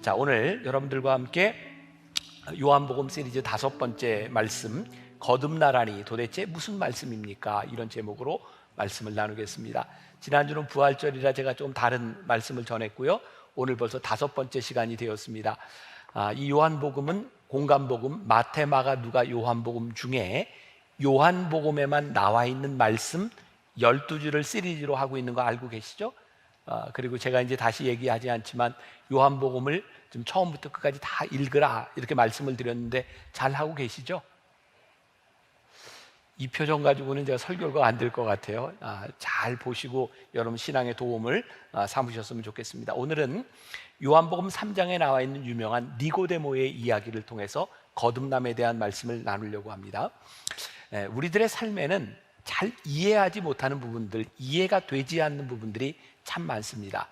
자, 오늘 여러분들과 함께 요한복음 시리즈 5번째 말씀, 거듭나라니 도대체 무슨 말씀입니까? 이런 제목으로 말씀을 나누겠습니다. 지난주는 부활절이라 제가 좀 다른 말씀을 전했고요. 오늘 벌써 5번째 시간이 되었습니다. 이 요한복음은 공간복음, 마태, 마가, 누가, 요한복음 중에 요한복음에만 나와 있는 말씀 12주를 시리즈로 하고 있는 거 알고 계시죠? 그리고 제가 이제 다시 얘기하지 않지만 요한복음을 좀 처음부터 끝까지 다 읽으라 이렇게 말씀을 드렸는데 잘 하고 계시죠? 이 표정 가지고는 제가 설교가 안 될 것 같아요. 잘 보시고 여러분 신앙의 도움을 삼으셨으면 좋겠습니다. 오늘은 요한복음 3장에 나와 있는 유명한 니고데모의 이야기를 통해서 거듭남에 대한 말씀을 나누려고 합니다. 우리들의 삶에는 잘 이해하지 못하는 부분들, 이해가 되지 않는 부분들이 참 많습니다.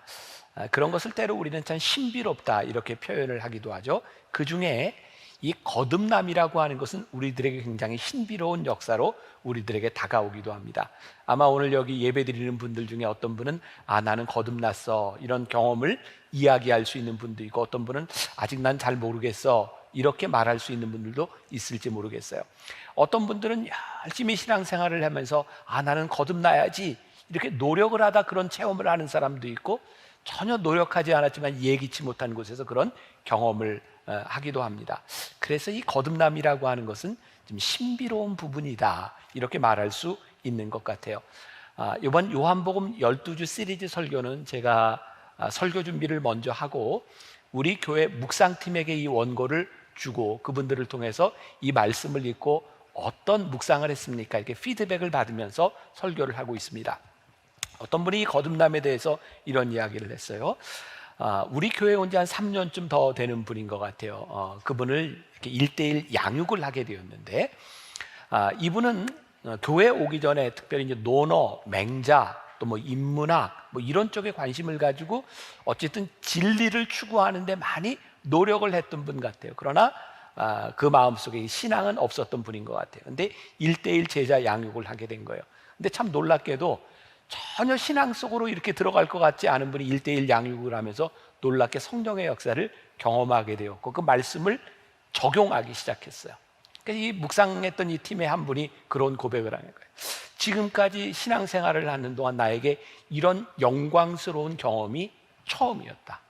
그런 것을 때로 우리는 참 신비롭다 이렇게 표현을 하기도 하죠. 그 중에 이 거듭남이라고 하는 것은 우리들에게 굉장히 신비로운 역사로 우리들에게 다가오기도 합니다. 아마 오늘 여기 예배 드리는 분들 중에 어떤 분은 나는 거듭났어 이런 경험을 이야기할 수 있는 분도 있고, 어떤 분은 아직 난 잘 모르겠어 이렇게 말할 수 있는 분들도 있을지 모르겠어요. 어떤 분들은 열심히 신앙생활을 하면서 나는 거듭나야지 이렇게 노력을 하다 그런 체험을 하는 사람도 있고, 전혀 노력하지 않았지만 예기치 못한 곳에서 그런 경험을 하기도 합니다. 그래서 이 거듭남이라고 하는 것은 좀 신비로운 부분이다 이렇게 말할 수 있는 것 같아요. 이번 요한복음 12주 시리즈 설교는 제가 설교 준비를 먼저 하고 우리 교회 묵상팀에게 이 원고를 주고 그분들을 통해서 이 말씀을 읽고 어떤 묵상을 했습니까? 이렇게 피드백을 받으면서 설교를 하고 있습니다. 어떤 분이 거듭남에 대해서 이런 이야기를 했어요. 우리 교회에 온 지 한 3년쯤 더 되는 분인 것 같아요. 그분을 이렇게 1:1 양육을 하게 되었는데, 이분은 교회 오기 전에 특별히 이제 논어, 맹자, 또 뭐 인문학 뭐 이런 쪽에 관심을 가지고 어쨌든 진리를 추구하는데 많이 노력을 했던 분 같아요. 그러나 그 마음속에 신앙은 없었던 분인 것 같아요. 근데 1:1 제자 양육을 하게 된 거예요. 근데 참 놀랍게도 전혀 신앙 속으로 이렇게 들어갈 것 같지 않은 분이 1:1 양육을 하면서 놀랍게 성령의 역사를 경험하게 되었고 그 말씀을 적용하기 시작했어요. 그러니까 이 묵상했던 이 팀의 한 분이 그런 고백을 하는 거예요. 지금까지 신앙생활을 하는 동안 나에게 이런 영광스러운 경험이 처음이었다.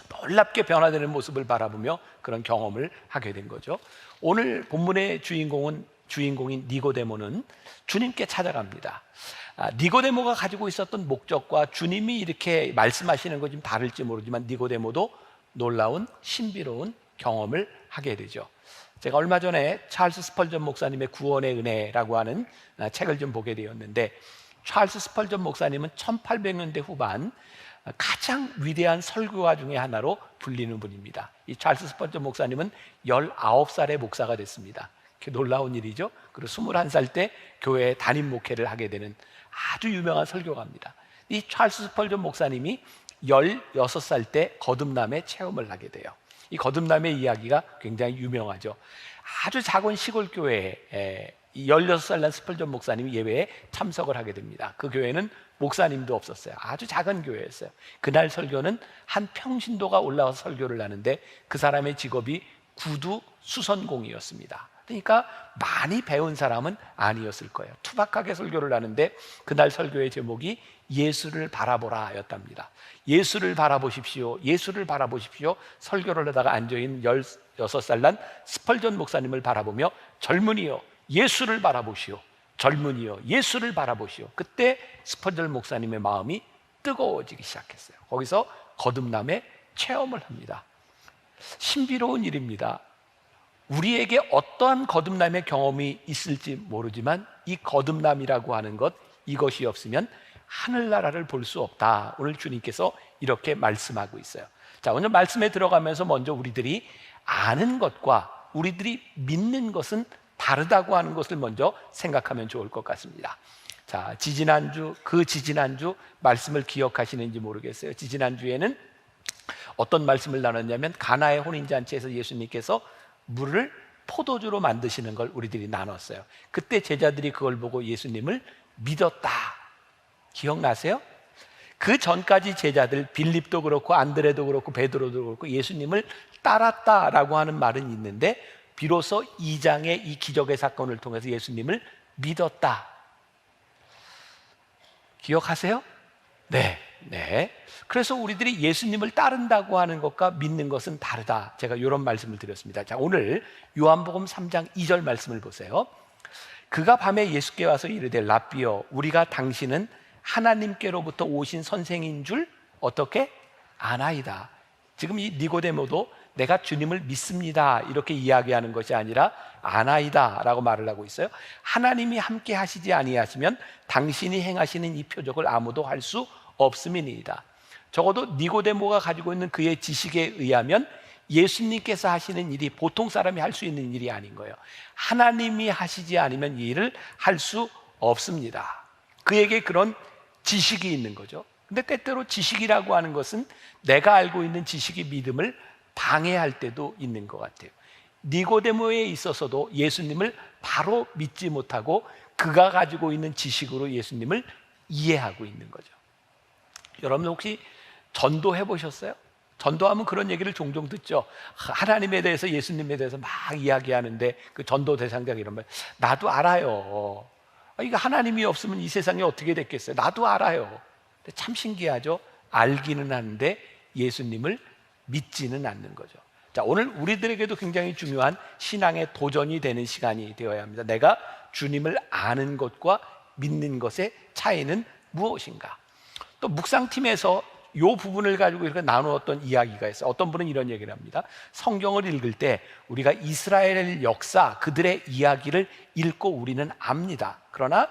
놀랍게 변화되는 모습을 바라보며 그런 경험을 하게 된 거죠. 오늘 본문의 주인공인 니고데모는 주님께 찾아갑니다. 니고데모가 가지고 있었던 목적과 주님이 이렇게 말씀하시는 것이 좀 다를지 모르지만 니고데모도 놀라운 신비로운 경험을 하게 되죠. 제가 얼마 전에 찰스 스펄전 목사님의 구원의 은혜라고 하는 책을 좀 보게 되었는데, 찰스 스펄전 목사님은 1800년대 후반 가장 위대한 설교가 중에 하나로 불리는 분입니다. 이 찰스 스펄전 목사님은 19살의 목사가 됐습니다. 놀라운 일이죠. 그리고 21살 때 교회에 담임 목회를 하게 되는 아주 유명한 설교가입니다. 이 찰스 스펄전 목사님이 16살 때 거듭남의 체험을 하게 돼요. 이 거듭남의 이야기가 굉장히 유명하죠. 아주 작은 시골 교회에 16살 난 스펄전 목사님이 예배에 참석을 하게 됩니다. 그 교회는 목사님도 없었어요. 아주 작은 교회였어요. 그날 설교는 한 평신도가 올라와서 설교를 하는데 그 사람의 직업이 구두 수선공이었습니다. 그러니까 많이 배운 사람은 아니었을 거예요. 투박하게 설교를 하는데 그날 설교의 제목이 예수를 바라보라 였답니다. 예수를 바라보십시오. 예수를 바라보십시오. 설교를 하다가 앉아있는 16살 난 스펄전 목사님을 바라보며 젊은이여 예수를 바라보시오. 젊은이여 예수를 바라보시오. 그때 스펄전 목사님의 마음이 뜨거워지기 시작했어요. 거기서 거듭남의 체험을 합니다. 신비로운 일입니다. 우리에게 어떠한 거듭남의 경험이 있을지 모르지만 이 거듭남이라고 하는 것, 이것이 없으면 하늘나라를 볼 수 없다. 오늘 주님께서 이렇게 말씀하고 있어요. 자, 오늘 말씀에 들어가면서 먼저 우리들이 아는 것과 우리들이 믿는 것은 다르다고 하는 것을 먼저 생각하면 좋을 것 같습니다. 자, 지지난주 말씀을 기억하시는지 모르겠어요. 지지난주에는 어떤 말씀을 나눴냐면 가나의 혼인잔치에서 예수님께서 물을 포도주로 만드시는 걸 우리들이 나눴어요. 그때 제자들이 그걸 보고 예수님을 믿었다. 기억나세요? 그 전까지 제자들 빌립도 그렇고 안드레도 그렇고 베드로도 그렇고 예수님을 따랐다라고 하는 말은 있는데 비로소 2장의 이 기적의 사건을 통해서 예수님을 믿었다. 기억하세요? 네. 그래서 우리들이 예수님을 따른다고 하는 것과 믿는 것은 다르다. 제가 이런 말씀을 드렸습니다. 자, 오늘 요한복음 3장 2절 말씀을 보세요. 그가 밤에 예수께 와서 이르되 랍비여 우리가 당신은 하나님께로부터 오신 선생인 줄 어떻게 아나이다. 지금 이 니고데모도 내가 주님을 믿습니다 이렇게 이야기하는 것이 아니라 아나이다 라고 말을 하고 있어요. 하나님이 함께 하시지 아니하시면 당신이 행하시는 이 표적을 아무도 할 수 없음이니이다. 적어도 니고데모가 가지고 있는 그의 지식에 의하면 예수님께서 하시는 일이 보통 사람이 할 수 있는 일이 아닌 거예요. 하나님이 하시지 않으면 이 일을 할 수 없습니다. 그에게 그런 지식이 있는 거죠. 근데 때때로 지식이라고 하는 것은 내가 알고 있는 지식이 믿음을 방해할 때도 있는 것 같아요. 니고데모에 있어서도 예수님을 바로 믿지 못하고 그가 가지고 있는 지식으로 예수님을 이해하고 있는 거죠. 여러분 혹시 전도해 보셨어요? 전도하면 그런 얘기를 종종 듣죠. 하나님에 대해서 예수님에 대해서 막 이야기하는데 그 전도 대상자가 이런 말, 나도 알아요. 이거 하나님이 없으면 이 세상이 어떻게 됐겠어요? 나도 알아요. 근데 참 신기하죠. 알기는 하는데 예수님을 믿지는 않는 거죠. 자, 오늘 우리들에게도 굉장히 중요한 신앙의 도전이 되는 시간이 되어야 합니다. 내가 주님을 아는 것과 믿는 것의 차이는 무엇인가? 또 묵상팀에서 이 부분을 가지고 이렇게 나누었던 이야기가 있어요. 어떤 분은 이런 얘기를 합니다. 성경을 읽을 때 우리가 이스라엘의 역사, 그들의 이야기를 읽고 우리는 압니다. 그러나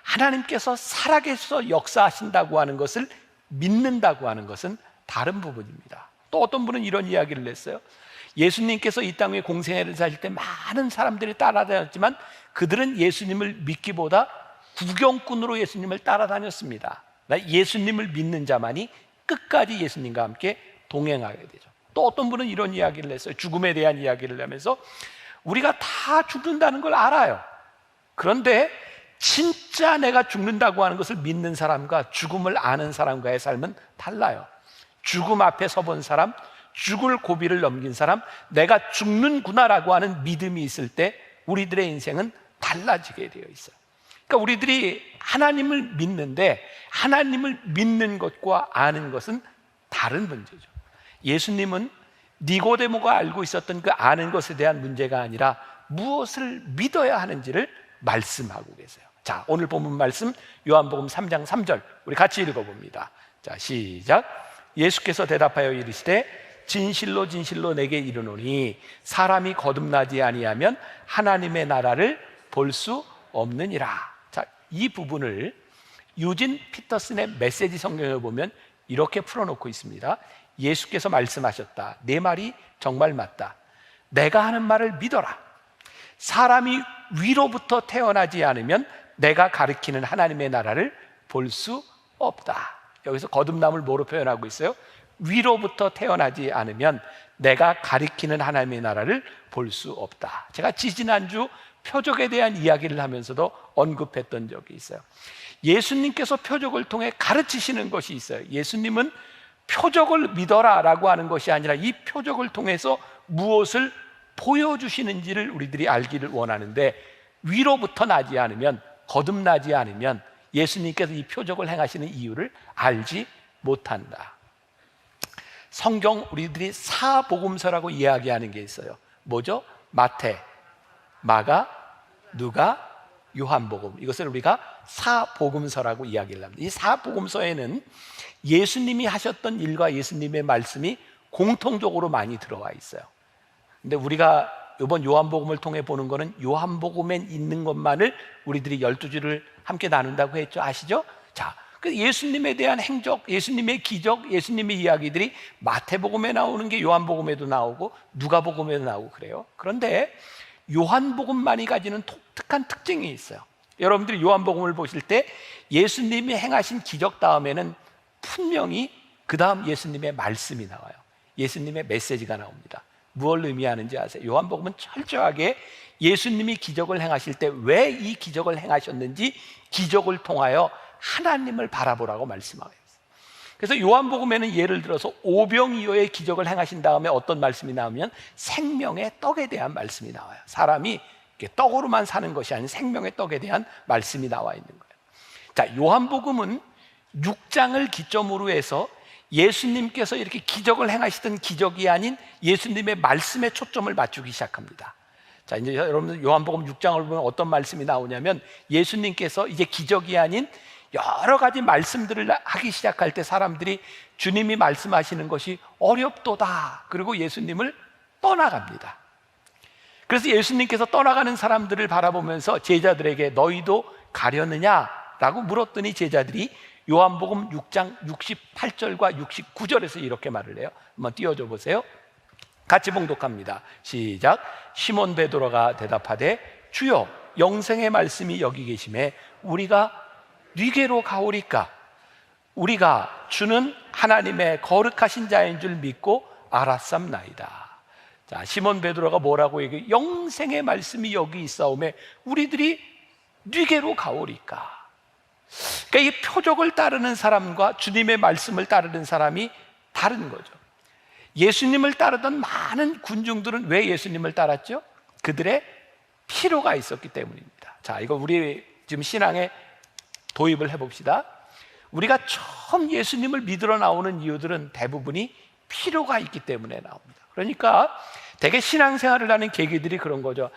하나님께서 살아계셔서 역사하신다고 하는 것을 믿는다고 하는 것은 다른 부분입니다. 또 어떤 분은 이런 이야기를 했어요. 예수님께서 이 땅에 공생애를 사실 때 많은 사람들이 따라다녔지만 그들은 예수님을 믿기보다 구경꾼으로 예수님을 따라다녔습니다. 예수님을 믿는 자만이 끝까지 예수님과 함께 동행하게 되죠. 또 어떤 분은 이런 이야기를 했어요. 죽음에 대한 이야기를 하면서 우리가 다 죽는다는 걸 알아요. 그런데 진짜 내가 죽는다고 하는 것을 믿는 사람과 죽음을 아는 사람과의 삶은 달라요. 죽음 앞에 서본 사람, 죽을 고비를 넘긴 사람, 내가 죽는구나라고 하는 믿음이 있을 때 우리들의 인생은 달라지게 되어 있어요. 그러니까 우리들이 하나님을 믿는데 하나님을 믿는 것과 아는 것은 다른 문제죠. 예수님은 니고데모가 알고 있었던 그 아는 것에 대한 문제가 아니라 무엇을 믿어야 하는지를 말씀하고 계세요. 자, 오늘 본문 말씀 요한복음 3장 3절 우리 같이 읽어봅니다. 자, 시작. 예수께서 대답하여 이르시되 진실로 진실로 내게 이르노니 사람이 거듭나지 아니하면 하나님의 나라를 볼 수 없느니라. 자, 이 부분을 유진 피터슨의 메시지 성경에 보면 이렇게 풀어놓고 있습니다. 예수께서 말씀하셨다. 내 말이 정말 맞다. 내가 하는 말을 믿어라. 사람이 위로부터 태어나지 않으면 내가 가리키는 하나님의 나라를 볼 수 없다. 여기서 거듭남을 뭐로 표현하고 있어요? 위로부터 태어나지 않으면 내가 가리키는 하나님의 나라를 볼 수 없다. 제가 지지난주 표적에 대한 이야기를 하면서도 언급했던 적이 있어요. 예수님께서 표적을 통해 가르치시는 것이 있어요. 예수님은 표적을 믿어라 라고 하는 것이 아니라 이 표적을 통해서 무엇을 보여주시는지를 우리들이 알기를 원하는데 위로부터 나지 않으면, 거듭나지 않으면 예수님께서 이 표적을 행하시는 이유를 알지 못한다. 성경 우리들이 사복음서라고 이야기하는 게 있어요. 뭐죠? 마태, 마가, 누가, 요한복음. 이것을 우리가 사복음서라고 이야기를 합니다. 이 사복음서에는 예수님이 하셨던 일과 예수님의 말씀이 공통적으로 많이 들어와 있어요. 근데 우리가 이번 요한복음을 통해 보는 거는 요한복음에 있는 것만을 우리들이 12주를 함께 나눈다고 했죠. 아시죠? 자, 그 예수님에 대한 행적, 예수님의 기적, 예수님의 이야기들이 마태복음에 나오는 게 요한복음에도 나오고 누가복음에도 나오고 그래요. 그런데 요한복음만이 가지는 독특한 특징이 있어요. 여러분들이 요한복음을 보실 때 예수님이 행하신 기적 다음에는 분명히 그 다음 예수님의 말씀이 나와요. 예수님의 메시지가 나옵니다. 무엇을 의미하는지 아세요? 요한복음은 철저하게 예수님이 기적을 행하실 때 왜 이 기적을 행하셨는지 기적을 통하여 하나님을 바라보라고 말씀하고 있어요. 그래서 요한복음에는 예를 들어서 오병이어의 기적을 행하신 다음에 어떤 말씀이 나오면 생명의 떡에 대한 말씀이 나와요. 사람이 떡으로만 사는 것이 아닌 생명의 떡에 대한 말씀이 나와 있는 거예요. 자, 요한복음은 6장을 기점으로 해서 예수님께서 이렇게 기적을 행하시던 기적이 아닌 예수님의 말씀에 초점을 맞추기 시작합니다. 자, 이제 여러분들 요한복음 6장을 보면 어떤 말씀이 나오냐면 예수님께서 이제 기적이 아닌 여러 가지 말씀들을 하기 시작할 때 사람들이 주님이 말씀하시는 것이 어렵도다. 그리고 예수님을 떠나갑니다. 그래서 예수님께서 떠나가는 사람들을 바라보면서 제자들에게 너희도 가려느냐라고 물었더니 제자들이 요한복음 6장 68절과 69절에서 이렇게 말을 해요. 한번 띄워줘 보세요. 같이 봉독합니다. 시작. 시몬 베드로가 대답하되 주여 영생의 말씀이 여기 계심에 우리가 네게로 가오리까? 우리가 주는 하나님의 거룩하신 자인 줄 믿고 알았삼나이다. 자, 시몬 베드로가 뭐라고 얘기해? 영생의 말씀이 여기 있사오매 우리들이 네게로 가오리까? 그러니까 이 표적을 따르는 사람과 주님의 말씀을 따르는 사람이 다른 거죠. 예수님을 따르던 많은 군중들은 왜 예수님을 따랐죠? 그들의 필요가 있었기 때문입니다. 자, 이거 우리 지금 신앙에 도입을 해봅시다. 우리가 처음 예수님을 믿으러 나오는 이유들은 대부분이 필요가 있기 때문에 나옵니다. 그러니까 되게 신앙생활을 하는 계기들이 그런 거죠.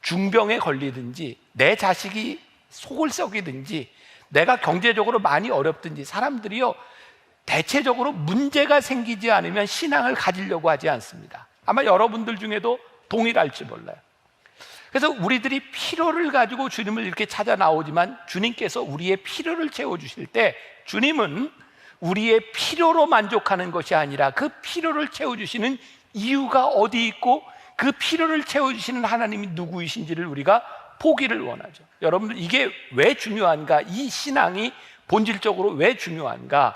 중병에 걸리든지 내 자식이 속을 썩이든지 내가 경제적으로 많이 어렵든지 사람들이요 대체적으로 문제가 생기지 않으면 신앙을 가지려고 하지 않습니다. 아마 여러분들 중에도 동일할지 몰라요. 그래서 우리들이 필요를 가지고 주님을 이렇게 찾아 나오지만 주님께서 우리의 필요를 채워주실 때 주님은 우리의 필요로 만족하는 것이 아니라 그 필요를 채워주시는 이유가 어디 있고 그 필요를 채워주시는 하나님이 누구이신지를 우리가 보기를 원하죠. 여러분들 이게 왜 중요한가? 이 신앙이 본질적으로 왜 중요한가?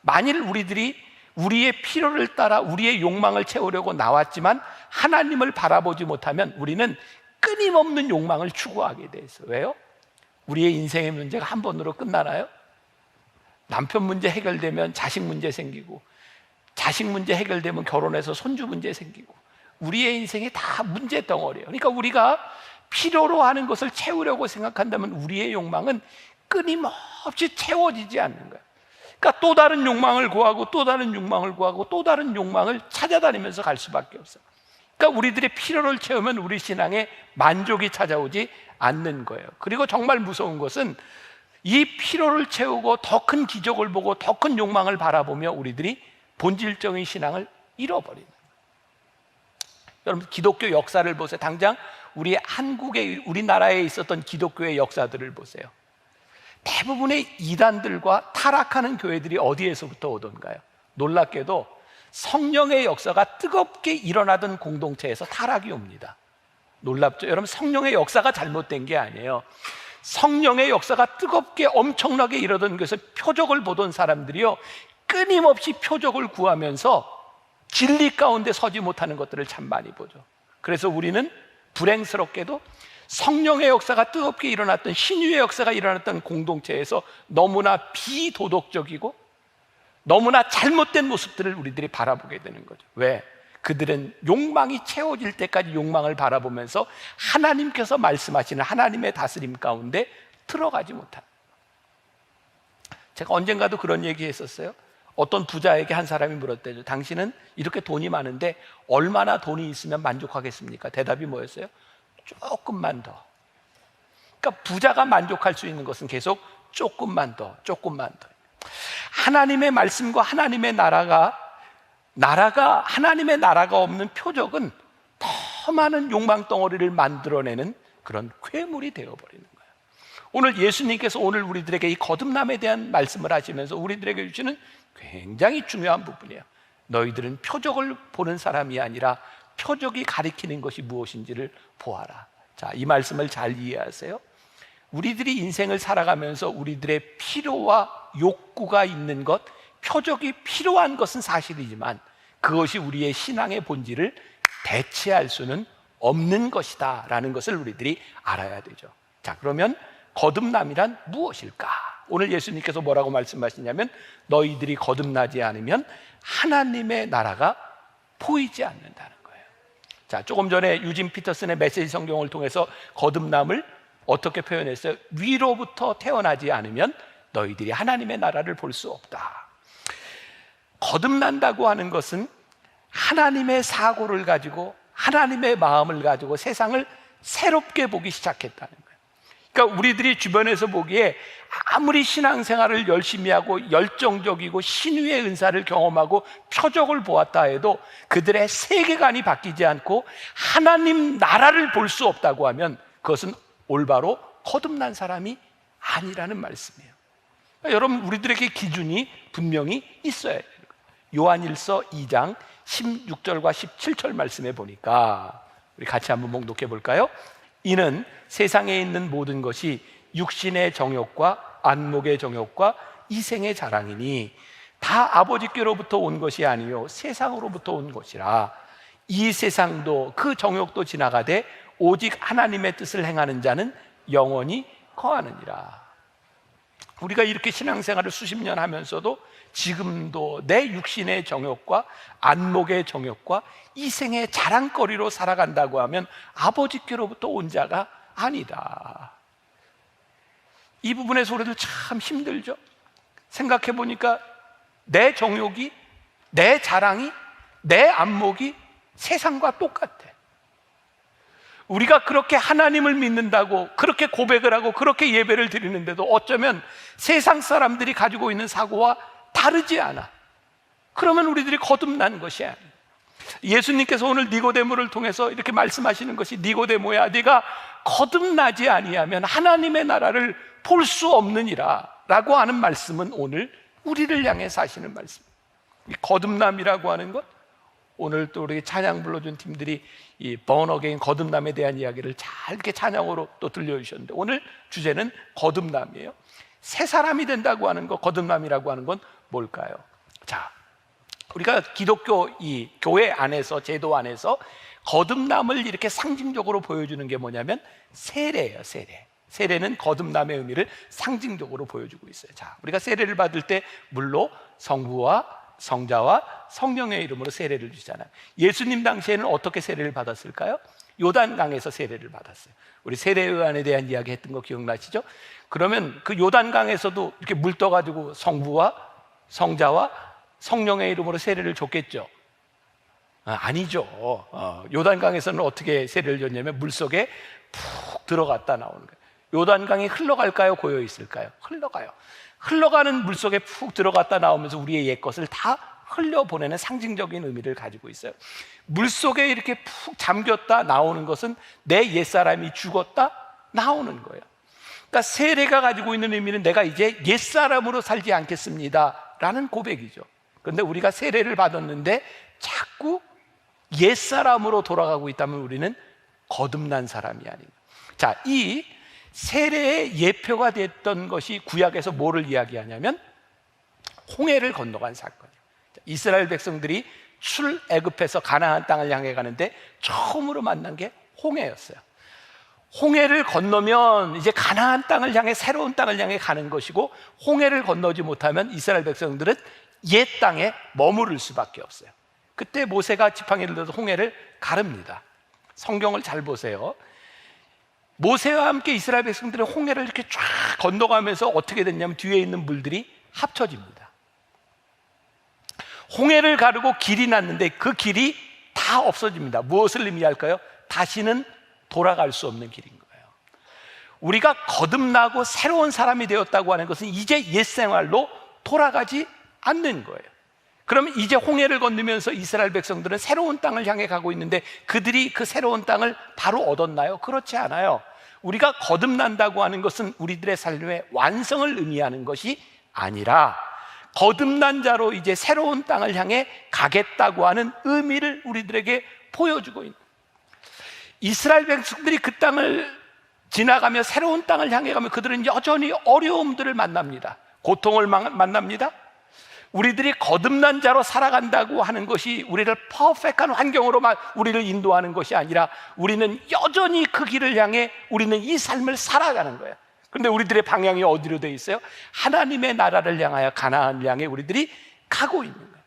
만일 우리들이 우리의 필요를 따라 우리의 욕망을 채우려고 나왔지만 하나님을 바라보지 못하면 우리는 끊임없는 욕망을 추구하게 돼 있어요. 왜요? 우리의 인생의 문제가 한 번으로 끝나나요? 남편 문제 해결되면 자식 문제 생기고 자식 문제 해결되면 결혼해서 손주 문제 생기고 우리의 인생이 다 문제 덩어리예요. 그러니까 우리가 필요로 하는 것을 채우려고 생각한다면 우리의 욕망은 끊임없이 채워지지 않는 거예요. 그러니까 또 다른 욕망을 구하고 또 다른 욕망을 구하고 또 다른 욕망을 찾아다니면서 갈 수밖에 없어요. 그러니까 우리들의 필요를 채우면 우리 신앙에 만족이 찾아오지 않는 거예요. 그리고 정말 무서운 것은 이 필요를 채우고 더 큰 기적을 보고 더 큰 욕망을 바라보며 우리들이 본질적인 신앙을 잃어버리는 거예요. 여러분 기독교 역사를 보세요. 당장 우리 한국에 우리나라에 있었던 기독교의 역사들을 보세요. 대부분의 이단들과 타락하는 교회들이 어디에서부터 오던가요? 놀랍게도 성령의 역사가 뜨겁게 일어나던 공동체에서 타락이 옵니다. 놀랍죠? 여러분 성령의 역사가 잘못된 게 아니에요. 성령의 역사가 뜨겁게 엄청나게 일어나던 것에서 표적을 보던 사람들이요 끊임없이 표적을 구하면서 진리 가운데 서지 못하는 것들을 참 많이 보죠. 그래서 우리는 불행스럽게도 성령의 역사가 뜨겁게 일어났던 신유의 역사가 일어났던 공동체에서 너무나 비도덕적이고 너무나 잘못된 모습들을 우리들이 바라보게 되는 거죠. 왜? 그들은 욕망이 채워질 때까지 욕망을 바라보면서 하나님께서 말씀하시는 하나님의 다스림 가운데 들어가지 못한. 제가 언젠가도 그런 얘기 했었어요. 어떤 부자에게 한 사람이 물었대죠. 당신은 이렇게 돈이 많은데 얼마나 돈이 있으면 만족하겠습니까? 대답이 뭐였어요? 조금만 더. 그러니까 부자가 만족할 수 있는 것은 계속 조금만 더, 조금만 더. 하나님의 말씀과 하나님의 나라가 하나님의 나라가 없는 표적은 더 많은 욕망 덩어리를 만들어내는 그런 괴물이 되어버리는 거예요. 오늘 예수님께서 오늘 우리들에게 이 거듭남에 대한 말씀을 하시면서 우리들에게 주시는 굉장히 중요한 부분이에요. 너희들은 표적을 보는 사람이 아니라 표적이 가리키는 것이 무엇인지를 보아라. 자, 이 말씀을 잘 이해하세요. 우리들이 인생을 살아가면서 우리들의 필요와 욕구가 있는 것, 표적이 필요한 것은 사실이지만 그것이 우리의 신앙의 본질을 대체할 수는 없는 것이다 라는 것을 우리들이 알아야 되죠. 자, 그러면 거듭남이란 무엇일까? 오늘 예수님께서 뭐라고 말씀하시냐면 너희들이 거듭나지 않으면 하나님의 나라가 보이지 않는다는 거예요. 자, 조금 전에 유진 피터슨의 메시지 성경을 통해서 거듭남을 어떻게 표현했어요? 위로부터 태어나지 않으면 너희들이 하나님의 나라를 볼 수 없다. 거듭난다고 하는 것은 하나님의 사고를 가지고 하나님의 마음을 가지고 세상을 새롭게 보기 시작했다는 거예요. 그러니까 우리들이 주변에서 보기에 아무리 신앙생활을 열심히 하고 열정적이고 신유의 은사를 경험하고 표적을 보았다 해도 그들의 세계관이 바뀌지 않고 하나님 나라를 볼 수 없다고 하면 그것은 올바로 거듭난 사람이 아니라는 말씀이에요. 그러니까 여러분, 우리들에게 기준이 분명히 있어야 돼요. 요한일서 2장 16절과 17절 말씀에 보니까 우리 같이 한번 봉독해 볼까요? 이는 세상에 있는 모든 것이 육신의 정욕과 안목의 정욕과 이생의 자랑이니 다 아버지께로부터 온 것이 아니요 세상으로부터 온 것이라. 이 세상도 그 정욕도 지나가되 오직 하나님의 뜻을 행하는 자는 영원히 거하느니라. 우리가 이렇게 신앙생활을 수십 년 하면서도 지금도 내 육신의 정욕과 안목의 정욕과 이생의 자랑거리로 살아간다고 하면 아버지께로부터 온 자가 아니다. 이 부분에서 우리들 참 힘들죠. 생각해 보니까 내 정욕이, 내 자랑이, 내 안목이 세상과 똑같아. 우리가 그렇게 하나님을 믿는다고 그렇게 고백을 하고 그렇게 예배를 드리는데도 어쩌면 세상 사람들이 가지고 있는 사고와 다르지 않아. 그러면 우리들이 거듭난 것이 아니야. 예수님께서 오늘 니고데모를 통해서 이렇게 말씀하시는 것이 니고데모야, 네가 거듭나지 아니하면 하나님의 나라를 볼 수 없느니라 라고 하는 말씀은 오늘 우리를 향해서 하시는 말씀. 이 거듭남이라고 하는 것, 오늘 또 우리 찬양 불러준 팀들이 이 born again 거듭남에 대한 이야기를 잘 이렇게 찬양으로 또 들려주셨는데 오늘 주제는 거듭남이에요. 새 사람이 된다고 하는 것, 거듭남이라고 하는 건 뭘까요? 자, 우리가 기독교 이 교회 안에서, 제도 안에서 거듭남을 이렇게 상징적으로 보여주는 게 뭐냐면 세례예요. 세례는 거듭남의 의미를 상징적으로 보여주고 있어요. 자, 우리가 세례를 받을 때 물로 성부와 성자와 성령의 이름으로 세례를 주잖아요. 예수님 당시에는 어떻게 세례를 받았을까요? 요단강에서 세례를 받았어요. 우리 세례요한에 대한 이야기 했던 거 기억나시죠? 그러면 그 요단강에서도 이렇게 물 떠가지고 성부와 성자와 성령의 이름으로 세례를 줬겠죠? 아니죠. 요단강에서는 어떻게 세례를 줬냐면 물속에 푹 들어갔다 나오는 거예요. 요단강이 흘러갈까요? 고여 있을까요? 흘러가요. 흘러가는 물속에 푹 들어갔다 나오면서 우리의 옛것을 다 흘려보내는 상징적인 의미를 가지고 있어요. 물속에 이렇게 푹 잠겼다 나오는 것은 내 옛사람이 죽었다 나오는 거예요. 그러니까 세례가 가지고 있는 의미는 내가 이제 옛사람으로 살지 않겠습니다 라는 고백이죠. 그런데 우리가 세례를 받았는데 자꾸 옛사람으로 돌아가고 있다면 우리는 거듭난 사람이 아닌가. 자, 이 세례의 예표가 됐던 것이 구약에서 뭐를 이야기하냐면 홍해를 건너간 사건이에요. 이스라엘 백성들이 출애굽해서 가나안 땅을 향해 가는데 처음으로 만난 게 홍해였어요. 홍해를 건너면 이제 가나안 땅을 향해, 새로운 땅을 향해 가는 것이고, 홍해를 건너지 못하면 이스라엘 백성들은 옛 땅에 머무를 수밖에 없어요. 그때 모세가 지팡이를 들어서 홍해를 가릅니다. 성경을 잘 보세요. 모세와 함께 이스라엘 백성들은 홍해를 이렇게 쫙 건너가면서 어떻게 됐냐면 뒤에 있는 물들이 합쳐집니다. 홍해를 가르고 길이 났는데 그 길이 다 없어집니다. 무엇을 의미할까요? 다시는 돌아갈 수 없는 길인 거예요. 우리가 거듭나고 새로운 사람이 되었다고 하는 것은 이제 옛생활로 돌아가지 않는 거예요. 그러면 이제 홍해를 건너면서 이스라엘 백성들은 새로운 땅을 향해 가고 있는데 그들이 그 새로운 땅을 바로 얻었나요? 그렇지 않아요. 우리가 거듭난다고 하는 것은 우리들의 삶의 완성을 의미하는 것이 아니라 거듭난 자로 이제 새로운 땅을 향해 가겠다고 하는 의미를 우리들에게 보여주고 있는, 이스라엘 백성들이 그 땅을 지나가며 새로운 땅을 향해 가면 그들은 여전히 어려움들을 만납니다. 고통을 만납니다. 우리들이 거듭난 자로 살아간다고 하는 것이 우리를 퍼펙트한 환경으로만 우리를 인도하는 것이 아니라 우리는 여전히 그 길을 향해 우리는 이 삶을 살아가는 거예요. 그런데 우리들의 방향이 어디로 돼 있어요? 하나님의 나라를 향하여, 가나안을 향해 우리들이 가고 있는 거예요.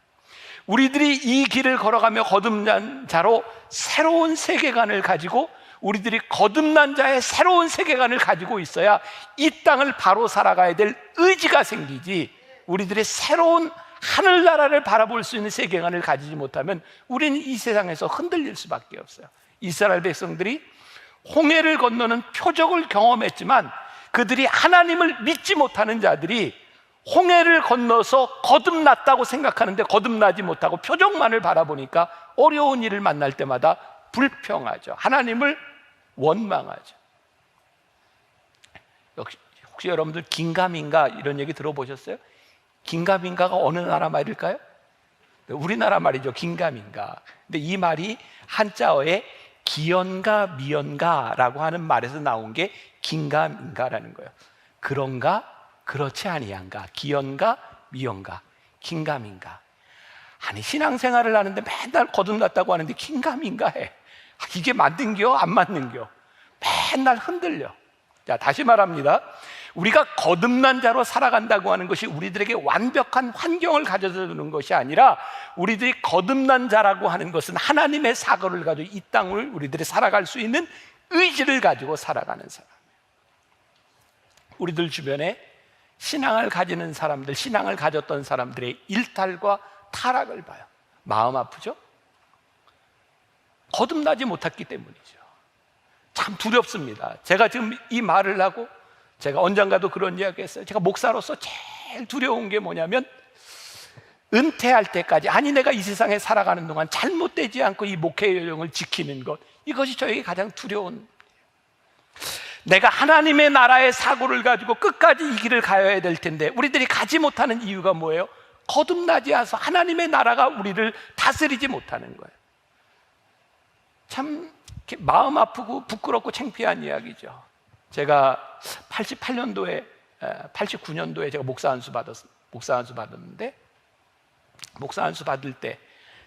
우리들이 이 길을 걸어가며 거듭난 자로 새로운 세계관을 가지고, 우리들이 거듭난 자의 새로운 세계관을 가지고 있어야 이 땅을 바로 살아가야 될 의지가 생기지, 우리들의 새로운 하늘나라를 바라볼 수 있는 세계관을 가지지 못하면 우리는 이 세상에서 흔들릴 수밖에 없어요. 이스라엘 백성들이 홍해를 건너는 표적을 경험했지만, 그들이 하나님을 믿지 못하는 자들이 홍해를 건너서 거듭났다고 생각하는데 거듭나지 못하고 표적만을 바라보니까 어려운 일을 만날 때마다 불평하죠. 하나님을 원망하죠. 혹시 여러분들 긴가민가 이런 얘기 들어보셨어요? 긴가민가가 어느 나라 말일까요? 우리나라 말이죠. 긴가민가. 근데 이 말이 한자어에 기연가 미연가라고 하는 말에서 나온 게 긴가민가라는 거예요. 그런가 그렇지 아니한가, 기연가 미연가, 긴가민가. 아니, 신앙생활을 하는데 맨날 거듭났다고 하는데 긴가민가해. 이게 맞는겨 안 맞는겨? 맨날 흔들려. 자, 다시 말합니다. 우리가 거듭난 자로 살아간다고 하는 것이 우리들에게 완벽한 환경을 가져다 주는 것이 아니라, 우리들이 거듭난 자라고 하는 것은 하나님의 사고를 가지고 이 땅을 우리들이 살아갈 수 있는 의지를 가지고 살아가는 사람. 우리들 주변에 신앙을 가지는 사람들, 신앙을 가졌던 사람들의 일탈과 타락을 봐요. 마음 아프죠? 거듭나지 못했기 때문이죠. 참 두렵습니다. 제가 지금 이 말을 하고, 제가 언젠가도 그런 이야기 했어요. 제가 목사로서 제일 두려운 게 뭐냐면, 은퇴할 때까지, 아니 내가 이 세상에 살아가는 동안 잘못되지 않고 이 목회 여정을 지키는 것, 이것이 저에게 가장 두려운, 내가 하나님의 나라의 사고를 가지고 끝까지 이 길을 가야 될 텐데 우리들이 가지 못하는 이유가 뭐예요? 거듭나지 않아서 하나님의 나라가 우리를 다스리지 못하는 거예요. 참 마음 아프고 부끄럽고 창피한 이야기죠. 제가 88년도에 89년도에 제가 목사 안수 받았는데, 목사 안수 받을 때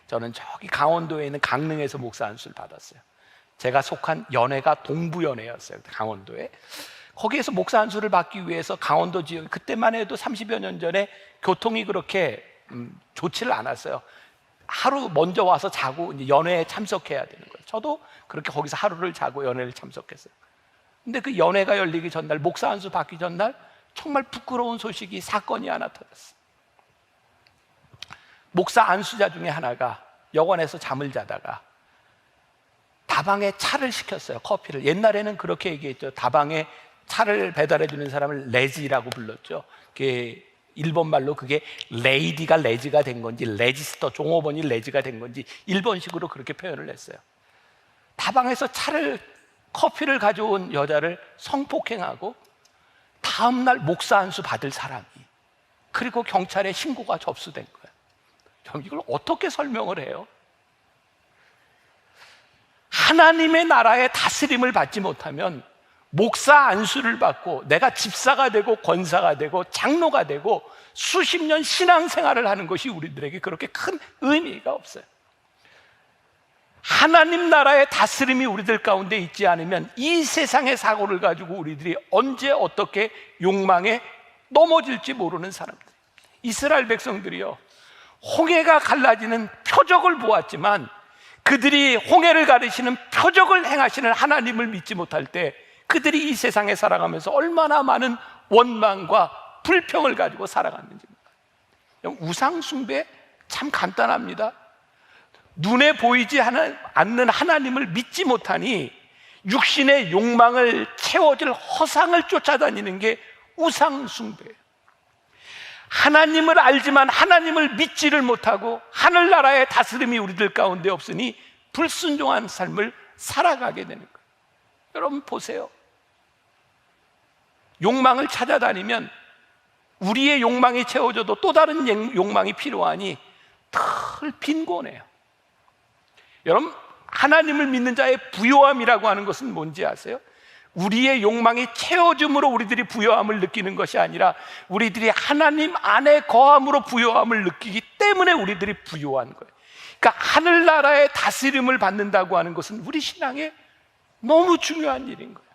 저는 저기 강원도에 있는 강릉에서 목사 안수를 받았어요. 제가 속한 연회가 동부연회였어요. 강원도에. 거기에서 목사 안수를 받기 위해서 강원도 지역, 그때만 해도 30여 년 전에 교통이 그렇게 좋지를 않았어요. 하루 먼저 와서 자고 이제 연회에 참석해야 되는 거예요. 저도 그렇게 거기서 하루를 자고 연회를 참석했어요. 근데 그 연회가 열리기 전날, 목사 안수 받기 전날 정말 부끄러운 소식이, 사건이 하나 터졌어요. 목사 안수자 중에 하나가 여관에서 잠을 자다가 다방에 차를 시켰어요. 커피를. 옛날에는 그렇게 얘기했죠. 다방에 차를 배달해 주는 사람을 레지라고 불렀죠. 그게 일본 말로 그게 레이디가 레지가 된 건지, 레지스터 종업원이 레지가 된 건지 일본식으로 그렇게 표현을 했어요. 다방에서 커피를 가져온 여자를 성폭행하고 다음날 목사 안수 받을 사람이, 그리고 경찰에 신고가 접수된 거예요. 이걸 어떻게 설명을 해요? 하나님의 나라의 다스림을 받지 못하면 목사 안수를 받고 내가 집사가 되고 권사가 되고 장로가 되고 수십 년 신앙생활을 하는 것이 우리들에게 그렇게 큰 의미가 없어요. 하나님 나라의 다스림이 우리들 가운데 있지 않으면 이 세상의 사고를 가지고 우리들이 언제 어떻게 욕망에 넘어질지 모르는 사람들. 이스라엘 백성들이요, 홍해가 갈라지는 표적을 보았지만 그들이 홍해를 가르시는 표적을 행하시는 하나님을 믿지 못할 때 그들이 이 세상에 살아가면서 얼마나 많은 원망과 불평을 가지고 살아갔는지. 우상 숭배 참 간단합니다. 눈에 보이지 않는 하나님을 믿지 못하니 육신의 욕망을 채워줄 허상을 쫓아다니는 게 우상 숭배예요. 하나님을 알지만 하나님을 믿지를 못하고 하늘나라의 다스림이 우리들 가운데 없으니 불순종한 삶을 살아가게 되는 거예요. 여러분 보세요. 욕망을 찾아다니면 우리의 욕망이 채워져도 또 다른 욕망이 필요하니 늘 빈곤해요. 여러분, 하나님을 믿는 자의 부요함이라고 하는 것은 뭔지 아세요? 우리의 욕망이 채워줌으로 우리들이 부요함을 느끼는 것이 아니라 우리들이 하나님 안에 거함으로 부요함을 느끼기 때문에 우리들이 부요한 거예요. 그러니까 하늘나라의 다스림을 받는다고 하는 것은 우리 신앙에 너무 중요한 일인 거예요.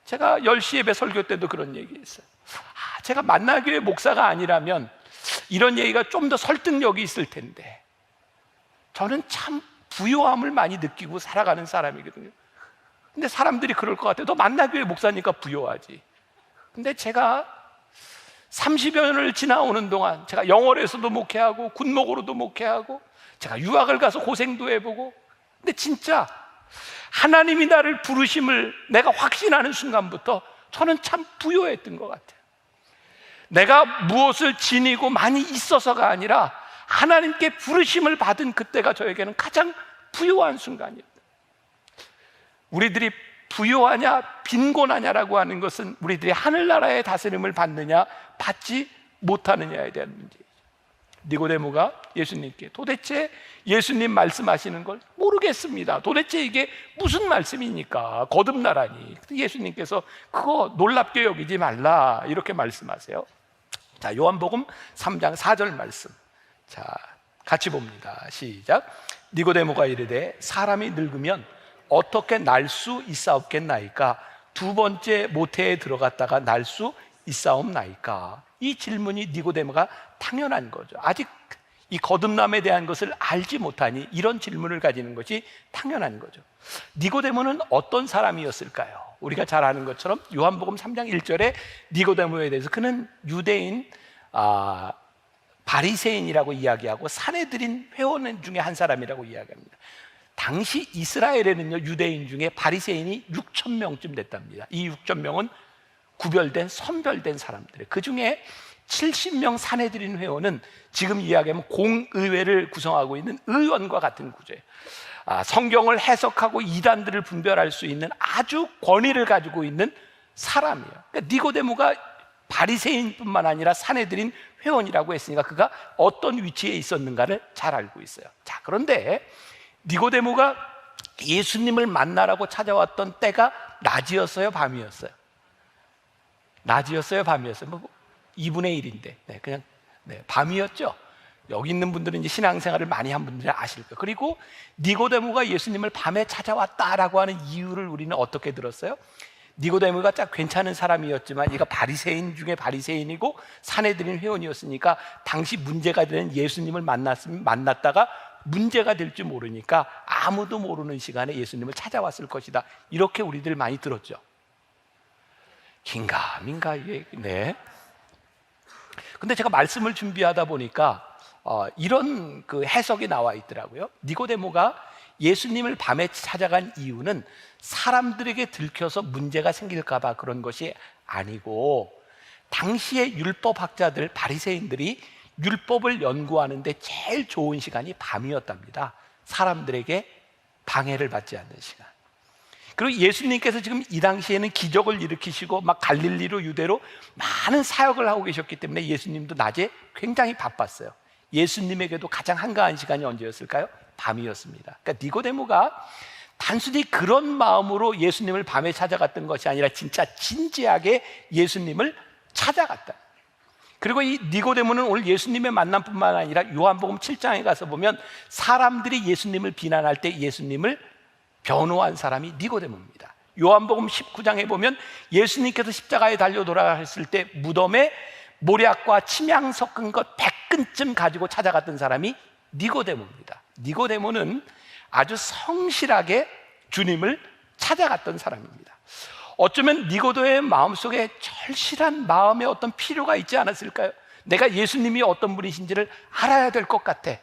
제가 10시 예배 설교 때도 그런 얘기했어요. 제가 만나교회 목사가 아니라면 이런 얘기가 좀 더 설득력이 있을 텐데, 저는 참 부요함을 많이 느끼고 살아가는 사람이거든요. 근데 사람들이 그럴 것 같아요. 너 만나교회 목사니까 부요하지. 근데 제가 30여 년을 지나오는 동안 제가 영월에서도 목회하고 군목으로도 목회하고 제가 유학을 가서 고생도 해보고, 근데 진짜 하나님이 나를 부르심을 내가 확신하는 순간부터 저는 참 부요했던 것 같아요. 내가 무엇을 지니고 많이 있어서가 아니라 하나님께 부르심을 받은 그때가 저에게는 가장 부요한 순간이었다. 우리들이 부요하냐 빈곤하냐라고 하는 것은 우리들이 하늘나라의 다스림을 받느냐 받지 못하느냐에 대한 문제죠. 니고데모가 예수님께 도대체 예수님 말씀하시는 걸 모르겠습니다. 도대체 이게 무슨 말씀입니까? 거듭나라니. 예수님께서 그거 놀랍게 여기지 말라 이렇게 말씀하세요. 자, 요한복음 3장 4절 말씀. 자, 같이 봅니다. 시작. 니고데모가 이르되 사람이 늙으면 어떻게 날 수 있사옵겠나이까? 두 번째 모태에 들어갔다가 날 수 있사옵나이까? 이 질문이 니고데모가 당연한 거죠. 아직 이 거듭남에 대한 것을 알지 못하니 이런 질문을 가지는 것이 당연한 거죠. 니고데모는 어떤 사람이었을까요? 우리가 잘 아는 것처럼 요한복음 3장 1절에 니고데모에 대해서 그는 유대인 바리새인이라고 이야기하고 사내들인 회원 중에 한 사람이라고 이야기합니다. 당시 이스라엘에는요, 유대인 중에 바리새인이 6천 명쯤 됐답니다. 이 6천 명은 구별된 선별된 사람들, 그 중에 70명 사내들인 회원은 지금 이야기하면 공의회를 구성하고 있는 의원과 같은 구조예요. 성경을 해석하고 이단들을 분별할 수 있는 아주 권위를 가지고 있는 사람이에요. 그러니까 니고데모가 바리새인뿐만 아니라 사내들인 회원이라고 했으니까 그가 어떤 위치에 있었는가를 잘 알고 있어요. 자, 그런데 니고데모가 예수님을 만나라고 찾아왔던 때가 낮이었어요, 밤이었어요? 낮이었어요, 밤이었어요? 뭐 2분의 1인데 그냥 밤이었죠. 여기 있는 분들은 이제 신앙생활을 많이 한 분들은 아실 거예요. 그리고 니고데모가 예수님을 밤에 찾아왔다라고 하는 이유를 우리는 어떻게 들었어요? 니고데모가 딱 괜찮은 사람이었지만 얘가 바리새인 중에 바리새인이고 사내들인 회원이었으니까 당시 문제가 되는 예수님을 만났다가 문제가 될지 모르니까 아무도 모르는 시간에 예수님을 찾아왔을 것이다. 이렇게 우리들 많이 들었죠. 긴가민가 이게 근데 제가 말씀을 준비하다 보니까 이런 그 해석이 나와 있더라고요. 니고데모가 예수님을 밤에 찾아간 이유는 사람들에게 들켜서 문제가 생길까 봐 그런 것이 아니고, 당시의 율법학자들 바리새인들이 율법을 연구하는데 제일 좋은 시간이 밤이었답니다. 사람들에게 방해를 받지 않는 시간. 그리고 예수님께서 지금 이 당시에는 기적을 일으키시고 막 갈릴리로 유대로 많은 사역을 하고 계셨기 때문에 예수님도 낮에 굉장히 바빴어요. 예수님에게도 가장 한가한 시간이 언제였을까요? 밤이었습니다. 그러니까 니고데모가 단순히 그런 마음으로 예수님을 밤에 찾아갔던 것이 아니라 진짜 진지하게 예수님을 찾아갔다. 그리고 이 니고데모는 오늘 예수님의 만남뿐만 아니라 요한복음 7장에 가서 보면 사람들이 예수님을 비난할 때 예수님을 변호한 사람이 니고데모입니다. 요한복음 19장에 보면 예수님께서 십자가에 달려 돌아가셨을 때 무덤에 모략과 침향 섞은 것 100근쯤 가지고 찾아갔던 사람이 니고데모입니다. 니고데모는 아주 성실하게 주님을 찾아갔던 사람입니다. 어쩌면 니고데모의 마음속에 절실한 마음의 어떤 필요가 있지 않았을까요? 내가 예수님이 어떤 분이신지를 알아야 될 것 같아.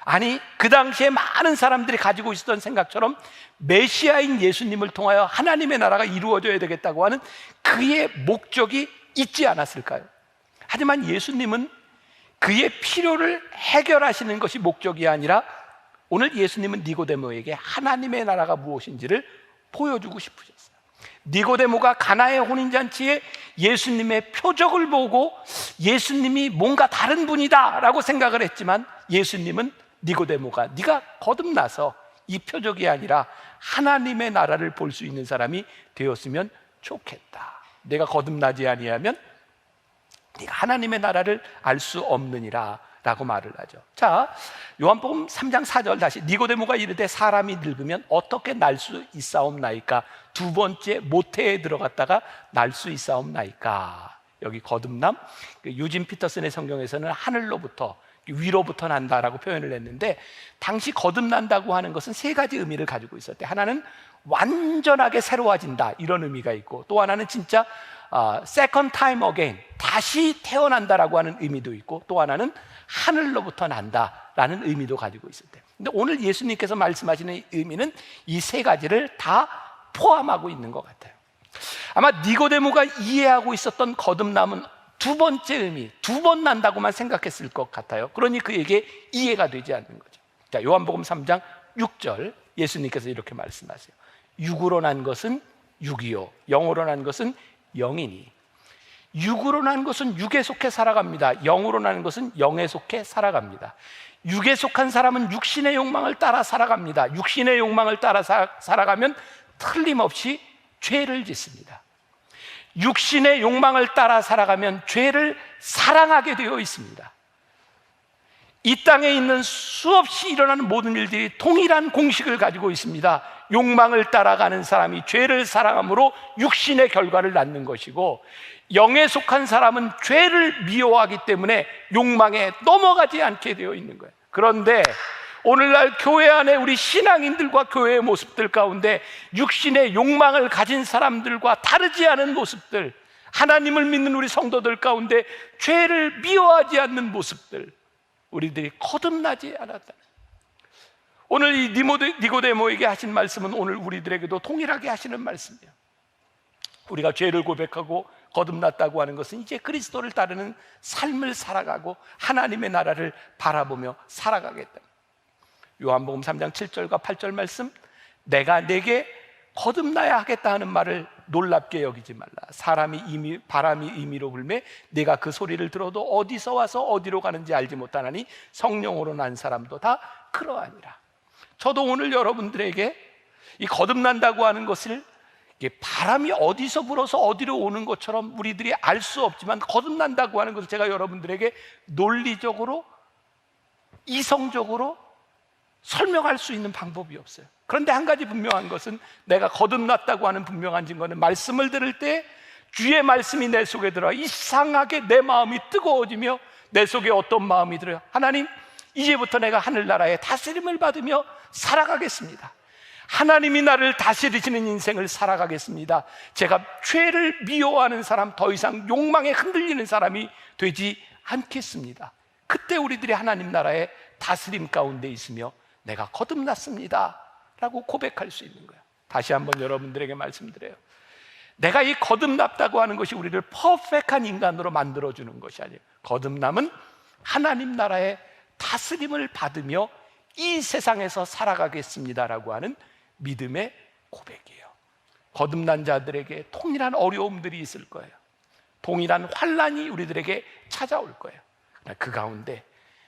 아니, 그 당시에 많은 사람들이 가지고 있었던 생각처럼 메시아인 예수님을 통하여 하나님의 나라가 이루어져야 되겠다고 하는 그의 목적이 있지 않았을까요? 하지만 예수님은 그의 필요를 해결하시는 것이 목적이 아니라 오늘 예수님은 니고데모에게 하나님의 나라가 무엇인지를 보여주고 싶으셨어요. 니고데모가 가나의 혼인잔치에 예수님의 표적을 보고 예수님이 뭔가 다른 분이다 라고 생각을 했지만, 예수님은 니고데모가 네가 거듭나서 이 표적이 아니라 하나님의 나라를 볼 수 있는 사람이 되었으면 좋겠다. 내가 거듭나지 아니하면 네가 하나님의 나라를 알 수 없느니라 라고 말을 하죠. 자, 요한복음 3장 4절 다시 니고데모가 이르되 사람이 늙으면 어떻게 날 수 있사옵나이까? 두 번째 모태에 들어갔다가 날 수 있사옵나이까? 여기 거듭남, 유진 피터슨의 성경에서는 하늘로부터 위로부터 난다라고 표현을 했는데, 당시 거듭난다고 하는 것은 세 가지 의미를 가지고 있었대. 하나는 완전하게 새로워진다, 이런 의미가 있고, 또 하나는 진짜 second time again, 다시 태어난다라고 하는 의미도 있고, 또 하나는 하늘로부터 난다라는 의미도 가지고 있었대. 근데 오늘 예수님께서 말씀하시는 의미는 이 세 가지를 다 포함하고 있는 것 같아요. 아마 니고데모가 이해하고 있었던 거듭남은 두 번째 의미, 두 번 난다고만 생각했을 것 같아요. 그러니 그에게 이해가 되지 않는 거죠. 자, 요한복음 3장 6절 예수님께서 이렇게 말씀하세요. 육으로 난 것은 육이요, 영으로 난 것은 영이니. 육으로 난 것은 육에 속해 살아갑니다. 영으로 난 것은 영에 속해 살아갑니다. 육에 속한 사람은 육신의 욕망을 따라 살아갑니다. 육신의 욕망을 따라 살아가면 틀림없이 죄를 짓습니다. 육신의 욕망을 따라 살아가면 죄를 사랑하게 되어 있습니다. 이 땅에 있는 수없이 일어나는 모든 일들이 동일한 공식을 가지고 있습니다. 욕망을 따라가는 사람이 죄를 사랑함으로 육신의 결과를 낳는 것이고, 영에 속한 사람은 죄를 미워하기 때문에 욕망에 넘어가지 않게 되어 있는 거예요. 그런데 오늘날 교회 안에 우리 신앙인들과 교회의 모습들 가운데 육신의 욕망을 가진 사람들과 다르지 않은 모습들, 하나님을 믿는 우리 성도들 가운데 죄를 미워하지 않는 모습들, 우리들이 거듭나지 않았다. 오늘 이 니고데모에게 하신 말씀은 오늘 우리들에게도 동일하게 하시는 말씀이에요. 우리가 죄를 고백하고 거듭났다고 하는 것은 이제 그리스도를 따르는 삶을 살아가고 하나님의 나라를 바라보며 살아가겠다. 요한복음 3장 7절과 8절 말씀, 내가 내게 거듭나야 하겠다 하는 말을 놀랍게 여기지 말라. 바람이 임의로 불매 내가 그 소리를 들어도 어디서 와서 어디로 가는지 알지 못하나니 성령으로 난 사람도 다 그러하니라. 저도 오늘 여러분들에게 이 거듭난다고 하는 것을 바람이 어디서 불어서 어디로 오는 것처럼 우리들이 알 수 없지만, 거듭난다고 하는 것을 제가 여러분들에게 논리적으로, 이성적으로 설명할 수 있는 방법이 없어요. 그런데 한 가지 분명한 것은, 내가 거듭났다고 하는 분명한 증거는 말씀을 들을 때 주의 말씀이 내 속에 들어 이상하게 내 마음이 뜨거워지며 내 속에 어떤 마음이 들어요? 하나님, 이제부터 내가 하늘나라의 다스림을 받으며 살아가겠습니다. 하나님이 나를 다스리시는 인생을 살아가겠습니다. 제가 죄를 미워하는 사람, 더 이상 욕망에 흔들리는 사람이 되지 않겠습니다. 그때 우리들이 하나님 나라의 다스림 가운데 있으며 내가 거듭났습니다 라고 고백할 수 있는 거예요. 다시 한번 여러분들에게 말씀드려요. 내가 이 거듭났다고 하는 것이 우리를 퍼펙트한 인간으로 만들어주는 것이 아니에요. 거듭남은 하나님 나라의 다스림을 받으며 이 세상에서 살아가겠습니다라고 하는 믿음의 고백이에요. 거듭난 자들에게 동일한 어려움들이 있을 거예요. 동일한 환난이 우리들에게 찾아올 거예요. 그 가운데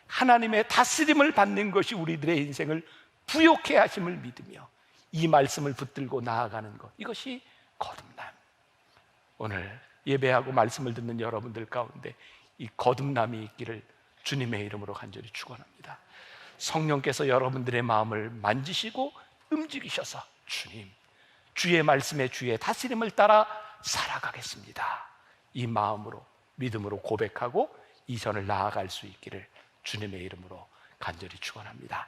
하나님의 다스림을 받는 것이 우리들의 인생을 부욕해 하심을 믿으며 이 말씀을 붙들고 나아가는 것, 이것이 거듭남. 오늘 예배하고 말씀을 듣는 여러분들 가운데 이 거듭남이 있기를 주님의 이름으로 간절히 축원합니다. 성령께서 여러분들의 마음을 만지시고 움직이셔서 주님, 주의 말씀에 주의 다스림을 따라 살아가겠습니다, 이 마음으로, 믿음으로 고백하고 이전을 나아갈 수 있기를 주님의 이름으로 간절히 축원합니다.